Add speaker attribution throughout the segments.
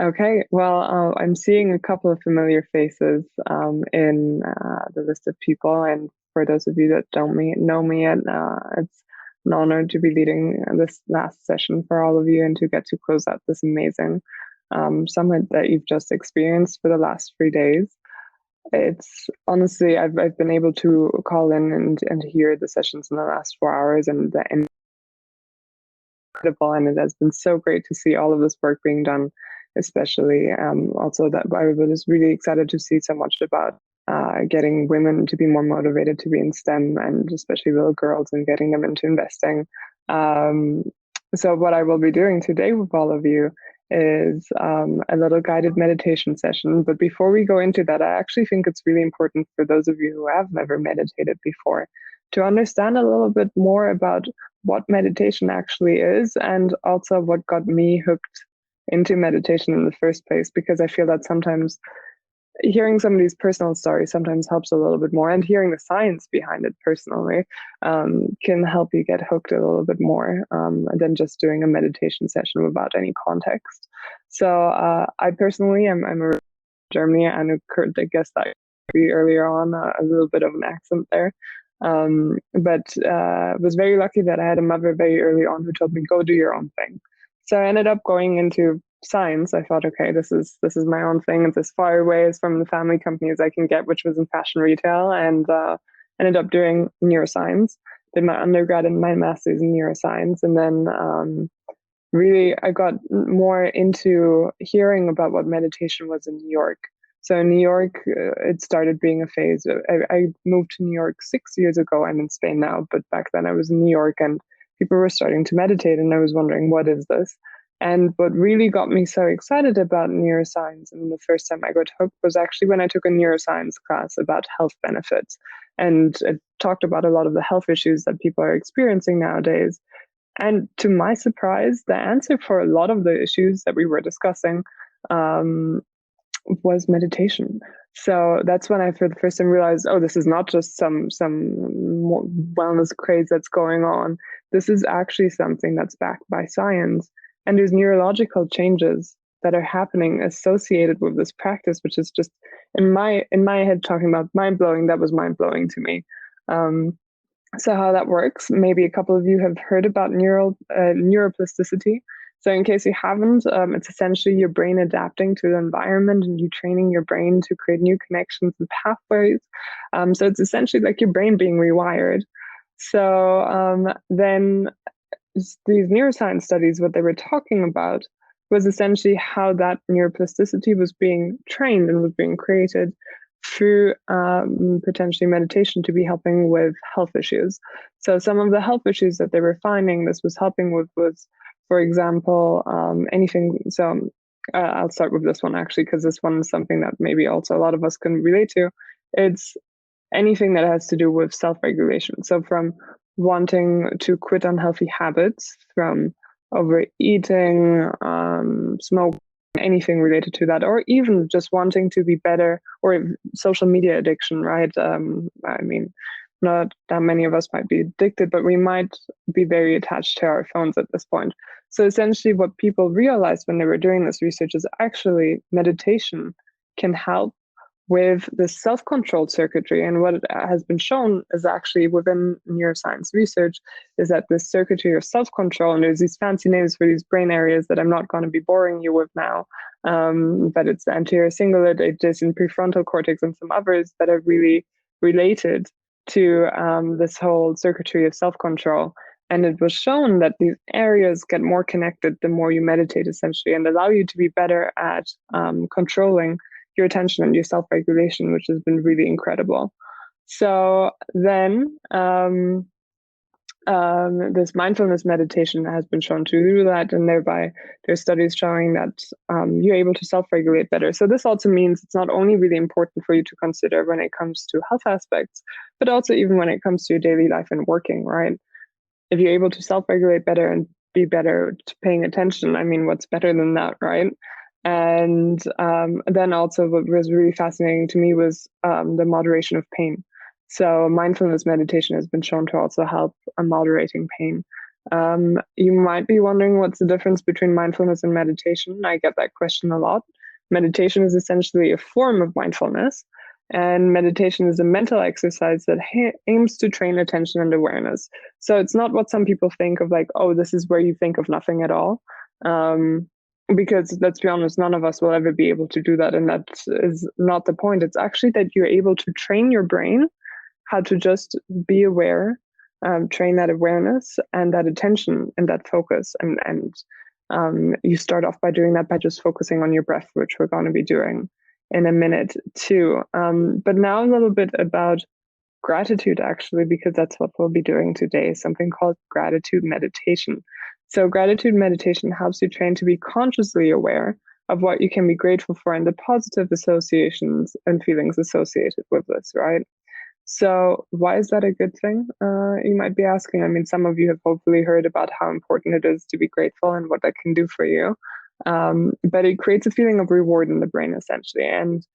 Speaker 1: Okay, well, I'm seeing a couple of familiar faces in the list of people, and for those of you that don't know me yet, it's an honor to be leading this last session for all of you and to get to close out this amazing summit that you've just experienced for the last 3 days. It's honestly, I've been able to call in and hear the sessions in the last 4 hours, and the incredible, and it has been so great to see all of this work being done, especially also that I was really excited to see so much about getting women to be more motivated to be in STEM, and especially little girls, and getting them into investing. Um, so what I will be doing today with all of you is a little guided meditation session. But before we go into that, I actually think it's really important for those of you who have never meditated before to understand a little bit more about what meditation actually is, and also what got me hooked into meditation in the first place, because I feel that sometimes hearing somebody's personal story sometimes helps a little bit more, and hearing the science behind it personally can help you get hooked a little bit more than just doing a meditation session without any context. So I personally I'm a Germany, and I guess that earlier on a little bit of an accent there. But was very lucky that I had a mother very early on who told me, go do your own thing. So I ended up going into science. I thought, okay, this is my own thing. It's as far away as from the family company as I can get, which was in fashion retail, and ended up doing neuroscience. Did my undergrad and my master's in neuroscience, and then really I got more into hearing about what meditation was in New York. So in New York, it started being a phase. I moved to New York 6 years ago. I'm in Spain now, but back then I was in New York, and people were starting to meditate, and I was wondering, what is this? And what really got me so excited about neuroscience, and the first time I got hooked, was actually when I took a neuroscience class about health benefits. And it talked about a lot of the health issues that people are experiencing nowadays. And to my surprise, the answer for a lot of the issues that we were discussing was meditation. So that's when I, for the first time, realized, oh, this is not just some wellness craze that's going on. This is actually something that's backed by science, and there's neurological changes that are happening associated with this practice, which is just in my head talking about mind blowing. That was mind blowing to me. So how that works, maybe a couple of you have heard about neuroplasticity. So in case you haven't, it's essentially your brain adapting to the environment, and you training your brain to create new connections and pathways. So it's essentially like your brain being rewired. So then these neuroscience studies, what they were talking about was essentially how that neuroplasticity was being trained and was being created through potentially meditation to be helping with health issues. So some of the health issues that they were finding this was helping with was, for example, anything. So I'll start with this one actually, because this one is something that maybe also a lot of us can relate to. It's anything that has to do with self-regulation. So from wanting to quit unhealthy habits, from overeating, smoke, anything related to that, or even just wanting to be better, or social media addiction, right? I mean, not that many of us might be addicted, but we might be very attached to our phones at this point. So essentially what people realized when they were doing this research is actually meditation can help with the self-controlled circuitry. And what has been shown is actually within neuroscience research is that this circuitry of self-control, and there's these fancy names for these brain areas that I'm not going to be boring you with now, but it's the anterior cingulate, adjacent prefrontal cortex, and some others that are really related to this whole circuitry of self-control. And it was shown that these areas get more connected the more you meditate, essentially, and allow you to be better at controlling your attention and your self-regulation, which has been really incredible. So then this mindfulness meditation has been shown to do that, and thereby there's studies showing that you're able to self-regulate better. So this also means it's not only really important for you to consider when it comes to health aspects, but also even when it comes to your daily life and working, right? If you're able to self-regulate better and be better at paying attention, I mean, what's better than that, right? And then also what was really fascinating to me was the moderation of pain. So mindfulness meditation has been shown to also help moderating pain. You might be wondering what's the difference between mindfulness and meditation. I get that question a lot. Meditation is essentially a form of mindfulness, and meditation is a mental exercise that aims to train attention and awareness. So it's not what some people think of, like, oh, this is where you think of nothing at all. Because let's be honest, none of us will ever be able to do that. And that is not the point. It's actually that you're able to train your brain how to just be aware, train that awareness and that attention and that focus. And you start off by doing that by just focusing on your breath, which we're going to be doing in a minute too. But now a little bit about gratitude, actually, because that's what we'll be doing today, something called gratitude meditation. So gratitude meditation helps you train to be consciously aware of what you can be grateful for and the positive associations and feelings associated with this, right? So why is that a good thing? You might be asking. I mean, some of you have hopefully heard about how important it is to be grateful and what that can do for you. But it creates a feeling of reward in the brain, essentially. And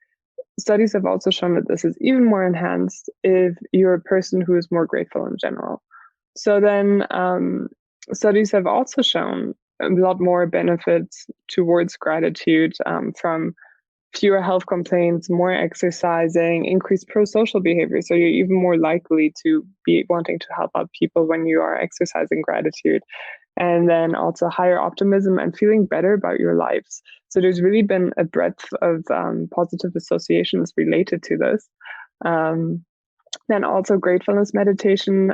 Speaker 1: studies have also shown that this is even more enhanced if you're a person who is more grateful in general. So then studies have also shown a lot more benefits towards gratitude, from fewer health complaints, more exercising, increased pro-social behavior. So you're even more likely to be wanting to help out people when you are exercising gratitude. And then also higher optimism and feeling better about your lives. So there's really been a breadth of positive associations related to this. Then also gratefulness meditation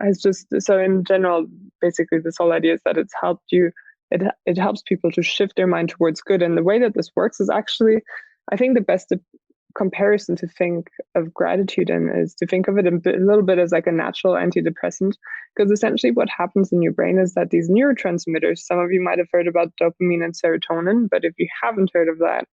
Speaker 1: has just, so in general, basically this whole idea is that it's helped you, it helps people to shift their mind towards good. And the way that this works is actually, I think the best comparison to think of gratitude in is to think of it a little bit as like a natural antidepressant, because essentially what happens in your brain is that these neurotransmitters, some of you might have heard about dopamine and serotonin, but if you haven't heard of that,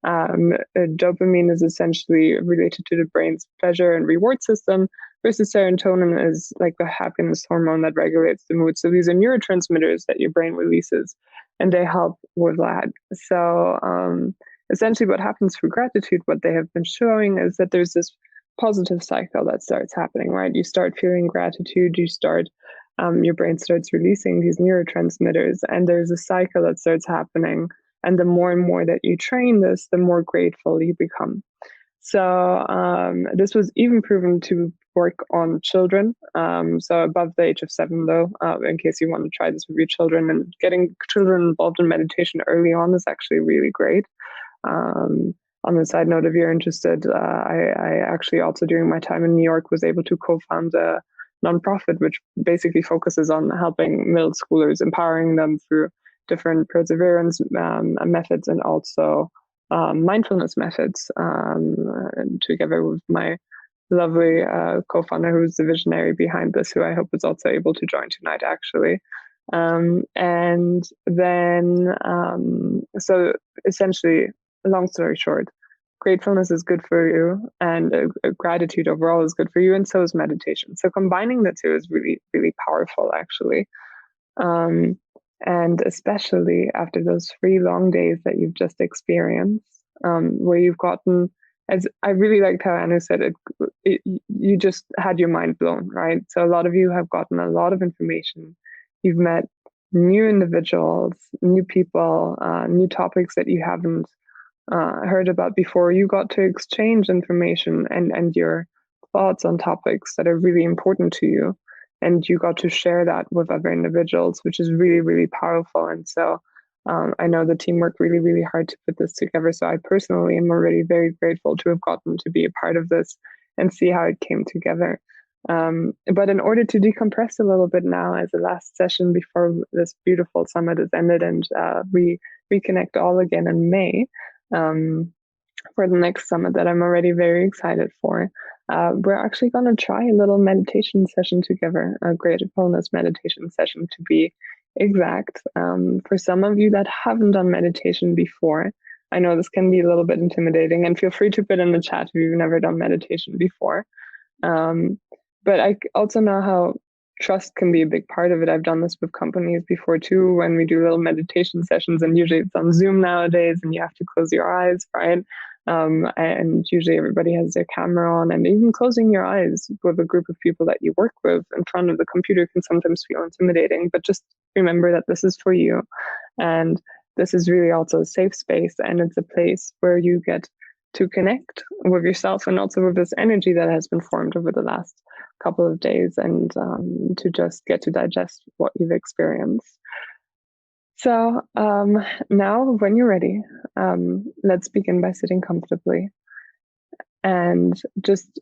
Speaker 1: dopamine is essentially related to the brain's pleasure and reward system, versus serotonin is like the happiness hormone that regulates the mood. So these are neurotransmitters that your brain releases, and they help with that. So essentially what happens for gratitude, what they have been showing is that there's this positive cycle that starts happening, right? You start feeling gratitude, you start, your brain starts releasing these neurotransmitters, and there's a cycle that starts happening. And the more and more that you train this, the more grateful you become. So this was even proven to work on children. So above the age of 7, though, in case you want to try this with your children. And getting children involved in meditation early on is actually really great. On the side note, if you're interested, I actually also during my time in New York was able to co-found a nonprofit which basically focuses on helping middle schoolers, empowering them through different perseverance methods and also mindfulness methods, together with my lovely co-founder who's the visionary behind this, who I hope is also able to join tonight, actually. And then, so essentially, long story short, gratefulness is good for you, and gratitude overall is good for you, and so is meditation. So combining the two is really, really powerful, actually. And especially after those 3 long days that you've just experienced, where you've gotten, as I really liked how Anu said it, you just had your mind blown, right? So a lot of you have gotten a lot of information. You've met new individuals, new people, new topics that you haven't heard about before. You got to exchange information and your thoughts on topics that are really important to you. And you got to share that with other individuals, which is really, really powerful. And so I know the team worked really, really hard to put this together. So I personally am already very grateful to have gotten to be a part of this and see how it came together. But in order to decompress a little bit now as a last session before this beautiful summit is ended and we reconnect all again in May, for the next summit that I'm already very excited for, we're actually going to try a little meditation session together, a gratefulness meditation session to be exact. For some of you that haven't done meditation before, I know this can be a little bit intimidating, and feel free to put in the chat if you've never done meditation before. But I also know how trust can be a big part of it. I've done this with companies before too, when we do little meditation sessions, and usually it's on Zoom nowadays and you have to close your eyes, right? And usually everybody has their camera on, and even closing your eyes with a group of people that you work with in front of the computer can sometimes feel intimidating. But just remember that this is for you. And this is really also a safe space, and it's a place where you get to connect with yourself and also with this energy that has been formed over the last couple of days, and to just get to digest what you've experienced. So now, when you're ready, let's begin by sitting comfortably and just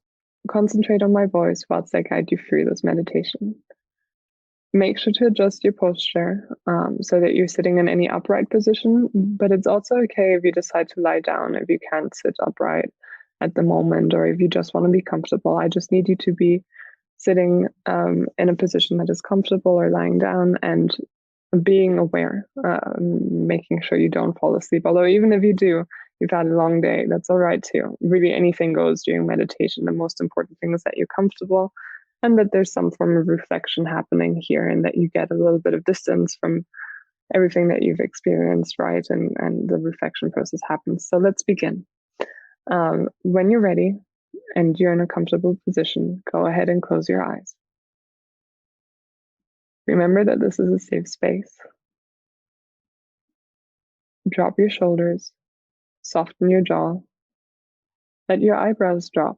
Speaker 1: concentrate on my voice whilst I guide you through this meditation. Make sure to adjust your posture so that you're sitting in any upright position, but it's also okay if you decide to lie down if you can't sit upright at the moment, or if you just want to be comfortable. I just need you to be sitting in a position that is comfortable, or lying down and being aware, making sure you don't fall asleep. Although even if you do, you've had a long day, that's all right too. Really, anything goes during meditation. The most important thing is that you're comfortable and that there's some form of reflection happening here, and that you get a little bit of distance from everything that you've experienced, right? And the reflection process happens. So let's begin. When you're ready and you're in a comfortable position, go ahead and close your eyes. Remember that this is a safe space. Drop your shoulders, soften your jaw, let your eyebrows drop,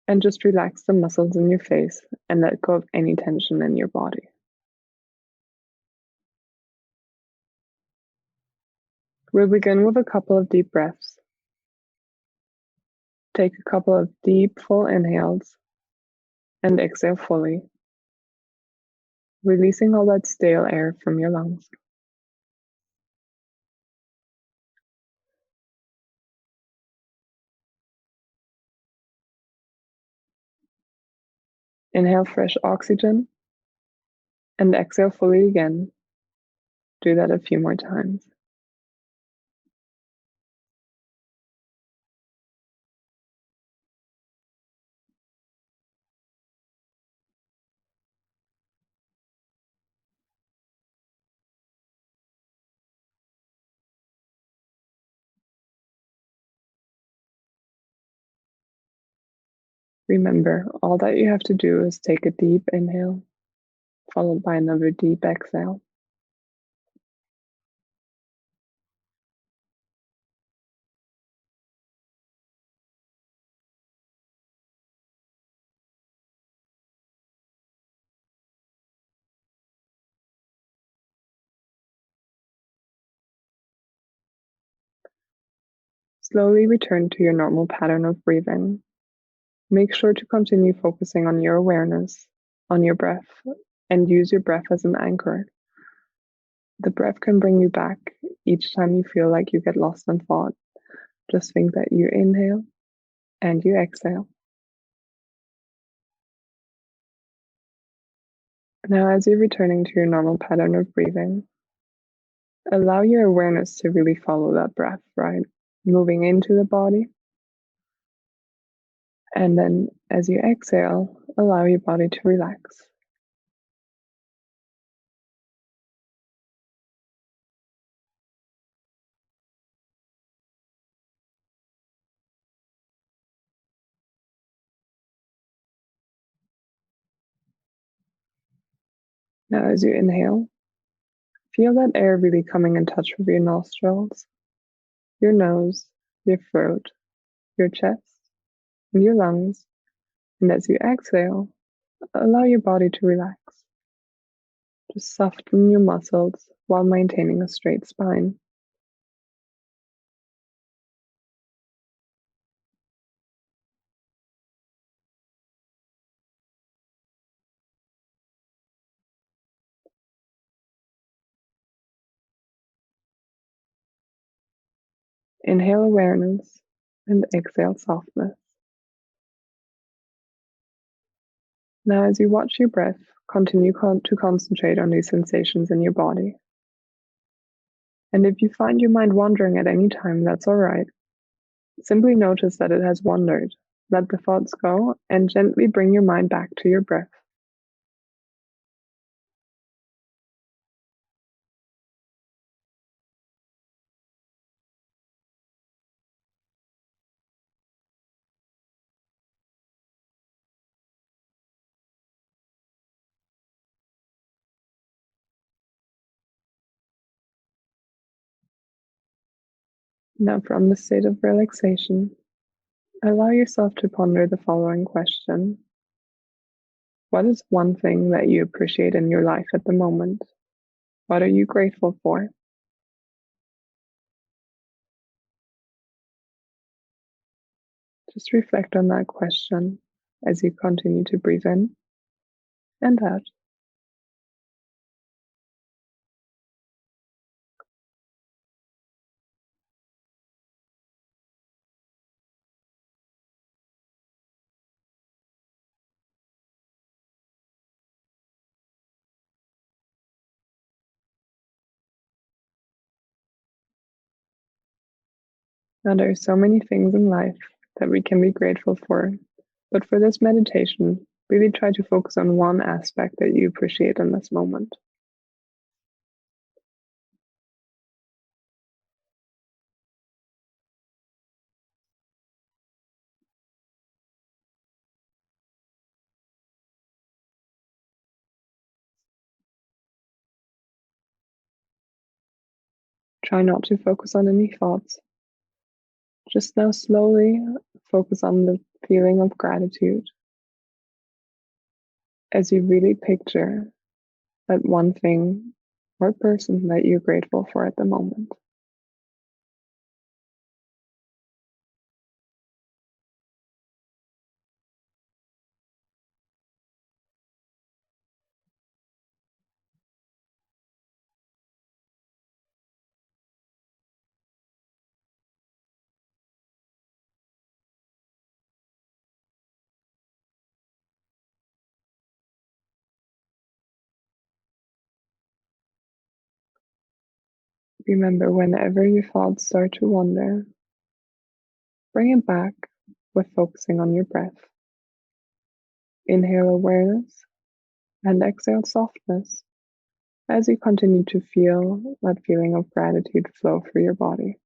Speaker 1: and just relax the muscles in your face and let go of any tension in your body. We'll begin with a couple of deep breaths. Take a couple of deep, full inhales and exhale fully, releasing all that stale air from your lungs. Inhale fresh oxygen and exhale fully again. Do that a few more times. Remember, all that you have to do is take a deep inhale, followed by another deep exhale. Slowly return to your normal pattern of breathing. Make sure to continue focusing on your awareness, on your breath, and use your breath as an anchor. The breath can bring you back each time you feel like you get lost in thought. Just think that you inhale and you exhale. Now, as you're returning to your normal pattern of breathing, allow your awareness to really follow that breath, right? Moving into the body. And then as you exhale, allow your body to relax. Now, as you inhale, feel that air really coming in touch with your nostrils, your nose, your throat, your chest, and your lungs. And as you exhale, allow your body to relax. Just soften your muscles while maintaining a straight spine. Inhale awareness and exhale softness. Now, as you watch your breath, continue to concentrate on these sensations in your body. And if you find your mind wandering at any time, that's all right. Simply notice that it has wandered. Let the thoughts go and gently bring your mind back to your breath. Now, from the state of relaxation, allow yourself to ponder the following question. What is one thing that you appreciate in your life at the moment? What are you grateful for? Just reflect on that question as you continue to breathe in and out. Now, there are so many things in life that we can be grateful for, but for this meditation, really try to focus on one aspect that you appreciate in this moment. Try not to focus on any thoughts. Just now slowly focus on the feeling of gratitude as you really picture that one thing or person that you're grateful for at the moment. Remember, whenever your thoughts start to wander, bring it back with focusing on your breath. Inhale awareness and exhale softness as you continue to feel that feeling of gratitude flow through your body.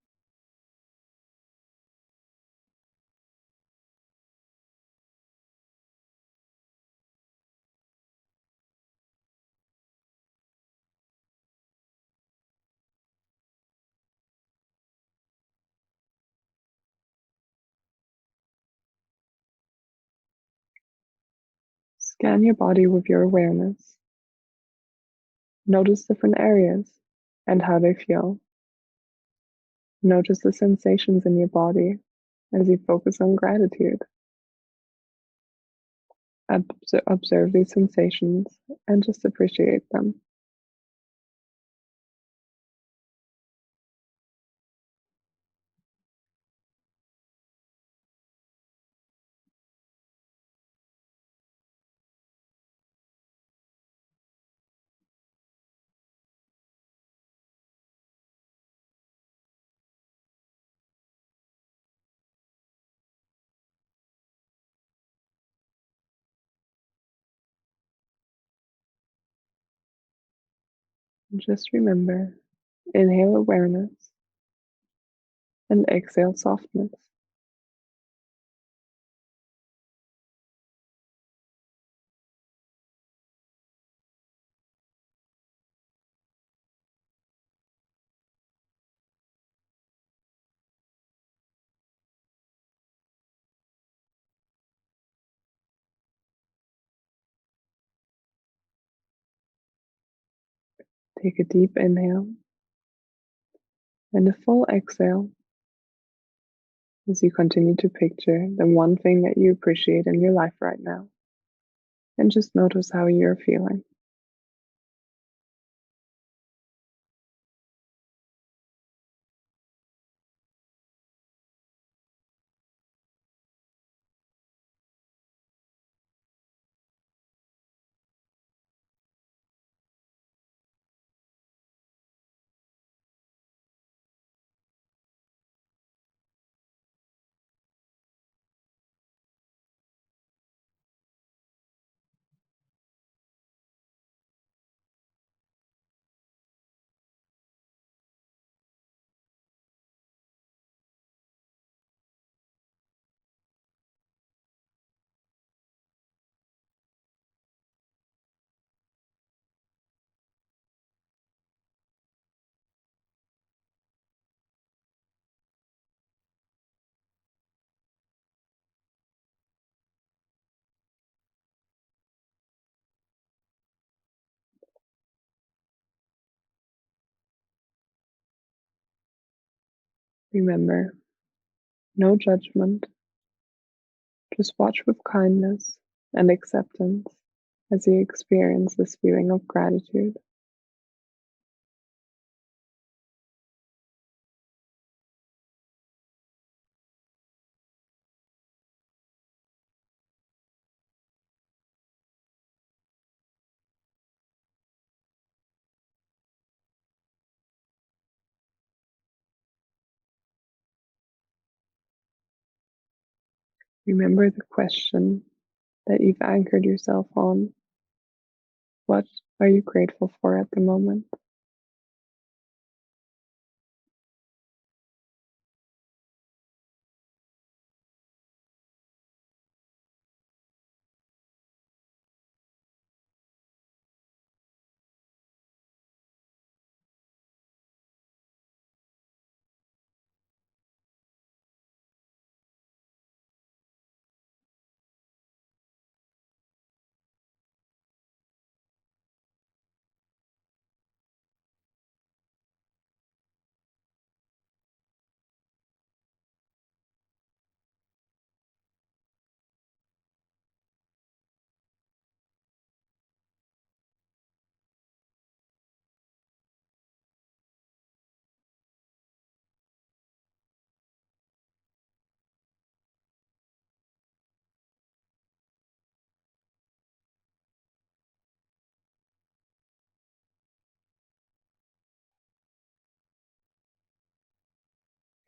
Speaker 1: Scan your body with your awareness. Notice different areas and how they feel. Notice the sensations in your body as you focus on gratitude. Observe these sensations and just appreciate them. Just remember, inhale awareness and exhale softness. Take a deep inhale and a full exhale as you continue to picture the one thing that you appreciate in your life right now. And just notice how you're feeling. Remember, no judgment. Just watch with kindness and acceptance as you experience this feeling of gratitude. Remember the question that you've anchored yourself on. What are you grateful for at the moment?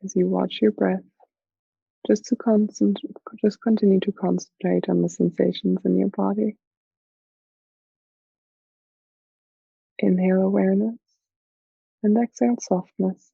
Speaker 1: As you watch your breath, just continue to concentrate on the sensations in your body. Inhale awareness and exhale softness.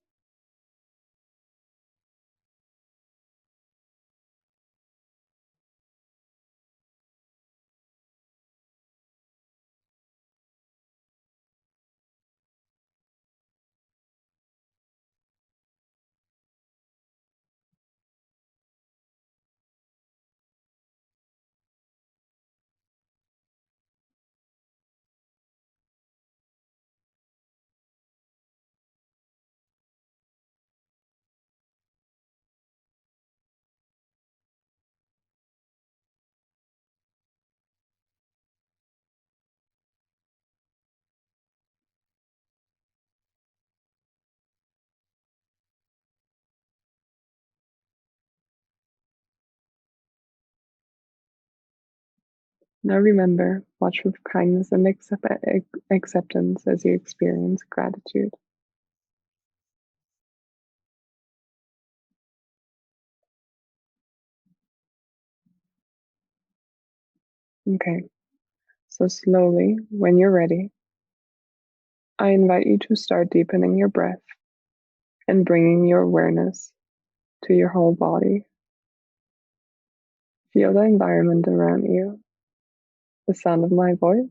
Speaker 1: Now remember, watch with kindness and acceptance as you experience gratitude. Okay, so slowly, when you're ready, I invite you to start deepening your breath and bringing your awareness to your whole body. Feel the environment around you, the sound of my voice,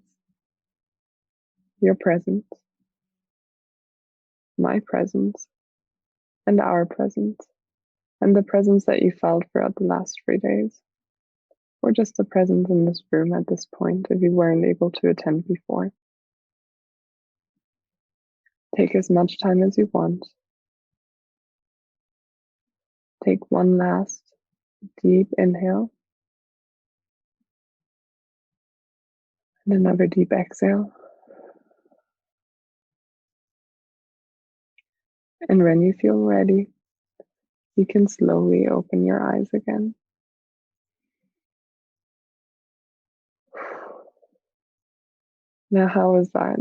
Speaker 1: your presence, my presence, and our presence, and the presence that you felt throughout the last 3 days, or just the presence in this room at this point if you weren't able to attend before. Take as much time as you want. Take one last deep inhale and another deep exhale. And when you feel ready, you can slowly open your eyes again. Now, how was that?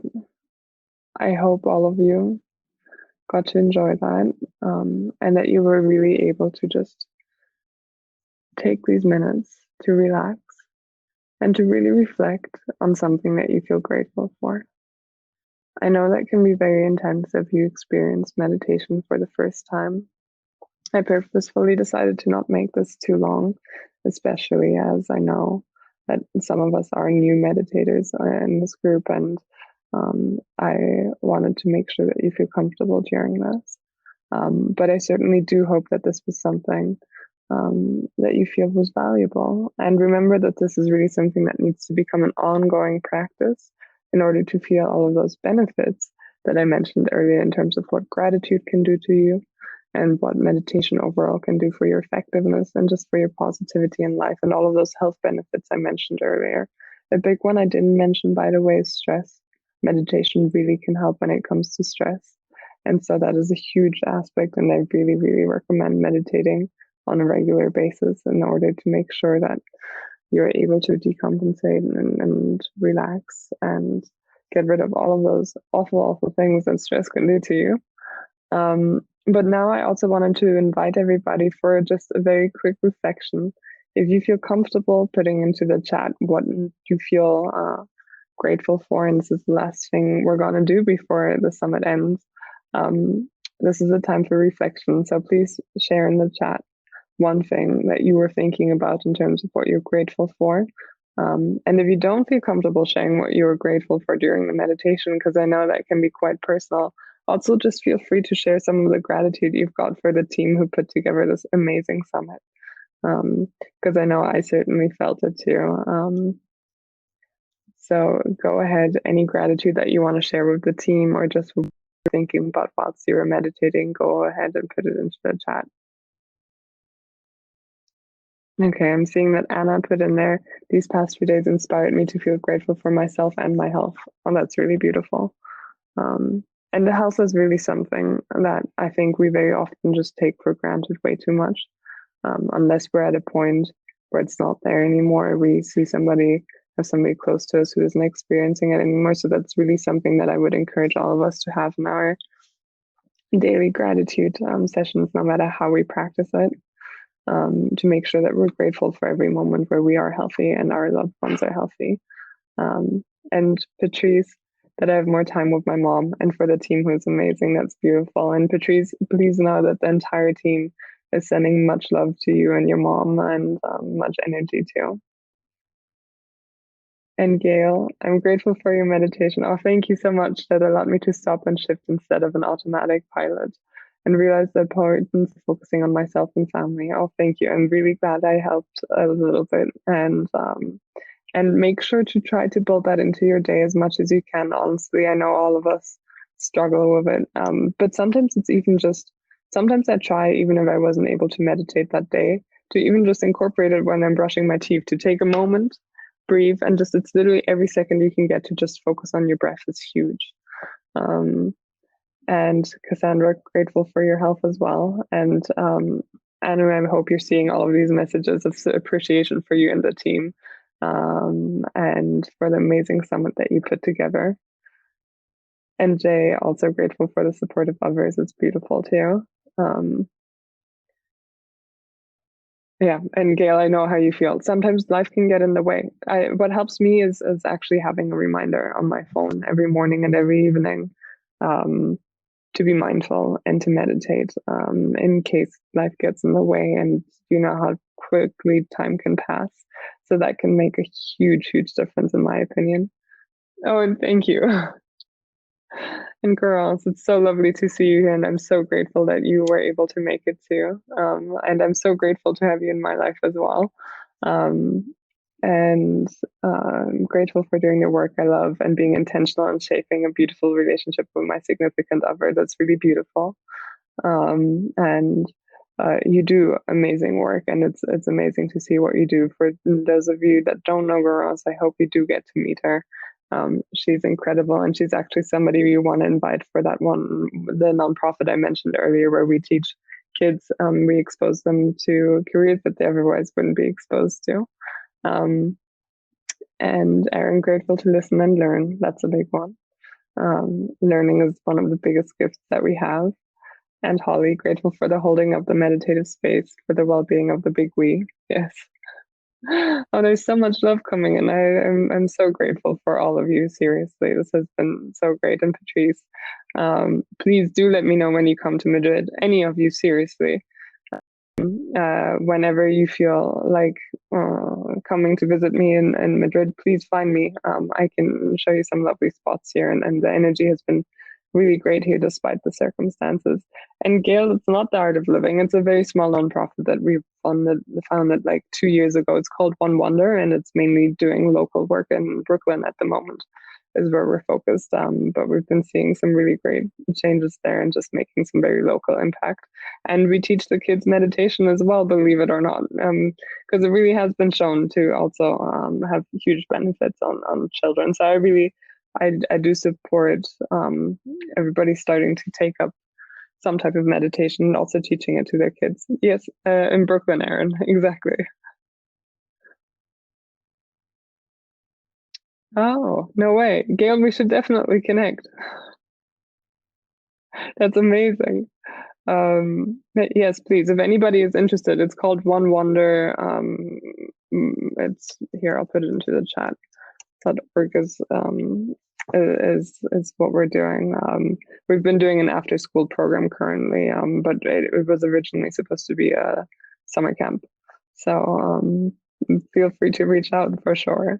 Speaker 1: I hope all of you got to enjoy that, and that you were really able to just take these minutes to relax and to really reflect on something that you feel grateful for. I know that can be very intense if you experience meditation for the first time. I purposefully decided to not make this too long, especially as I know that some of us are new meditators in this group, and I wanted to make sure that you feel comfortable during this. But I certainly do hope that this was something that you feel was valuable. And remember that this is really something that needs to become an ongoing practice in order to feel all of those benefits that I mentioned earlier in terms of what gratitude can do to you, and what meditation overall can do for your effectiveness and just for your positivity in life and all of those health benefits I mentioned earlier. A big one I didn't mention, by the way, is stress. Meditation really can help when it comes to stress. And so that is a huge aspect. And I really, really recommend meditating on a regular basis in order to make sure that you're able to decompensate and relax and get rid of all of those awful, awful things that stress can do to you. But now I also wanted to invite everybody for just a very quick reflection. If you feel comfortable putting into the chat what you feel grateful for, and this is the last thing we're going to do before the summit ends, this is a time for reflection. So please share in the chat one thing that you were thinking about in terms of what you're grateful for. And if you don't feel comfortable sharing what you were grateful for during the meditation, because I know that can be quite personal, also just feel free to share some of the gratitude you've got for the team who put together this amazing summit. Because I know I certainly felt it too. So go ahead, any gratitude that you want to share with the team or just thinking about whilst you were meditating, go ahead and put it into the chat. Okay, I'm seeing that Anna put in there, these past few days inspired me to feel grateful for myself and my health. Oh, that's really beautiful. And the health is really something that I think we very often just take for granted way too much. Unless we're at a point where it's not there anymore, we see somebody close to us who isn't experiencing it anymore. So that's really something that I would encourage all of us to have in our daily gratitude sessions, no matter how we practice it. To make sure that we're grateful for every moment where we are healthy and our loved ones are healthy. And Patrice, that I have more time with my mom, and for the team who's amazing, that's beautiful. And Patrice, please know that the entire team is sending much love to you and your mom and much energy too. And Gail, I'm grateful for your meditation. Oh, thank you so much. That allowed me to stop and shift instead of an automatic pilot and realize the importance of focusing on myself and family. Oh, thank you. I'm really glad I helped a little bit. And make sure to try to build that into your day as much as you can. Honestly, I know all of us struggle with it. But sometimes it's even just, sometimes I try, even if I wasn't able to meditate that day, to even just incorporate it when I'm brushing my teeth, to take a moment, breathe, and just, it's literally every second you can get to just focus on your breath is huge. And Cassandra, grateful for your health as well. And Anu, I hope you're seeing all of these messages of appreciation for you and the team, and for the amazing summit that you put together. And Jay, also grateful for the support of others. It's beautiful too. Yeah, and Gail, I know how you feel. Sometimes life can get in the way. What helps me is actually having a reminder on my phone every morning and every evening, to be mindful and to meditate, in case life gets in the way, and you know how quickly time can pass. So that can make a huge, huge difference in my opinion. Oh, and thank you. And girls, it's so lovely to see you here, and I'm so grateful that you were able to make it too. And I'm so grateful to have you in my life as well. And I'm grateful for doing the work I love and being intentional and shaping a beautiful relationship with my significant other. That's really beautiful. And you do amazing work, and it's amazing to see what you do. For those of you that don't know Garos, I hope you do get to meet her. She's incredible, and she's actually somebody we want to invite for that one, the nonprofit I mentioned earlier, where we teach kids, we expose them to careers that they otherwise wouldn't be exposed to. And Erin, grateful to listen and learn. That's a big one. Learning is one of the biggest gifts that we have. And Holly, grateful for the holding of the meditative space for the well-being of the big we. Yes. Oh, there's so much love coming in. I'm so grateful for all of you. Seriously, this has been so great. And Patrice, please do let me know when you come to Madrid. Any of you, seriously. Whenever you feel like coming to visit me in Madrid, please find me. I can show you some lovely spots here, and the energy has been really great here despite the circumstances. And Gail, it's not the Art of Living. It's a very small nonprofit that we founded like 2 years ago. It's called One Wonder, and it's mainly doing local work in Brooklyn at the moment. is where we're focused. But we've been seeing some really great changes there and just making some very local impact. And we teach the kids meditation as well, believe it or not, because it really has been shown to also have huge benefits on children. So I do support everybody starting to take up some type of meditation and also teaching it to their kids. Yes, in Brooklyn, Aaron, exactly. Oh, no way. Gail, we should definitely connect. That's amazing. Yes, please. If anybody is interested, it's called One Wonder. It's here. I'll put it into the chat. .org is what we're doing. We've been doing an after-school program currently, but it was originally supposed to be a summer camp. So feel free to reach out for sure.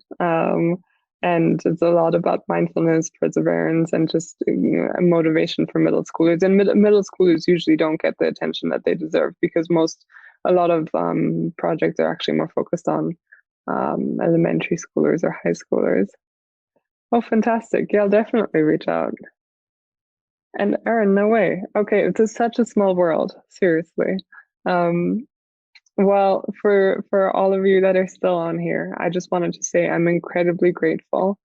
Speaker 1: And it's a lot about mindfulness, perseverance, and just motivation for middle schoolers. And middle schoolers usually don't get the attention that they deserve because a lot of projects are actually more focused on elementary schoolers or high schoolers. Oh, fantastic. Yeah, I'll definitely reach out. And Erin, no way. Okay, it's such a small world, seriously. Um, well, for all of you that are still on here, I just wanted to say I'm incredibly grateful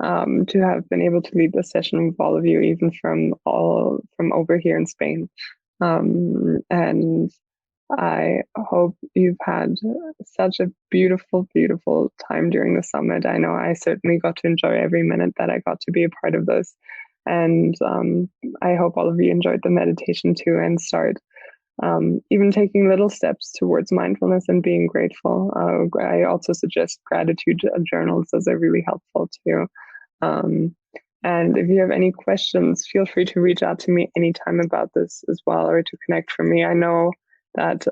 Speaker 1: to have been able to lead this session with all of you, even from over here in Spain. And I hope you've had such a beautiful, beautiful time during the summit. I know I certainly got to enjoy every minute that I got to be a part of this. And I hope all of you enjoyed the meditation too and start even taking little steps towards mindfulness and being grateful. I also suggest gratitude journals, those are really helpful too. And if you have any questions, feel free to reach out to me anytime about this as well, or to connect from me. I know that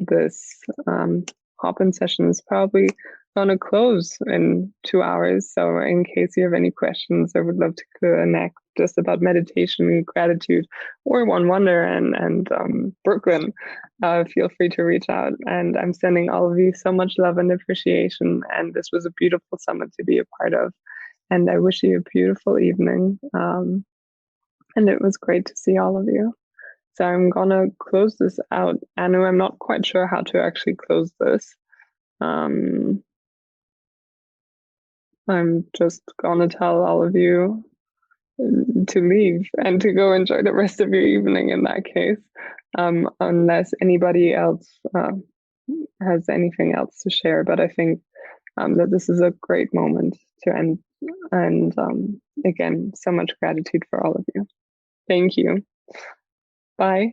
Speaker 1: this hop-in session is probably going to close in 2 hours. So in case you have any questions, I would love to connect just about meditation, gratitude, or One Wonder and Brooklyn. Feel free to reach out. And I'm sending all of you so much love and appreciation. And this was a beautiful summit to be a part of. And I wish you a beautiful evening. And it was great to see all of you. So I'm gonna close this out. Anu, I'm not quite sure how to actually close this. I'm just gonna tell all of you to leave and to go enjoy the rest of your evening in that case, unless anybody else has anything else to share. But I think that this is a great moment to end. And again, so much gratitude for all of you. Thank you. Bye.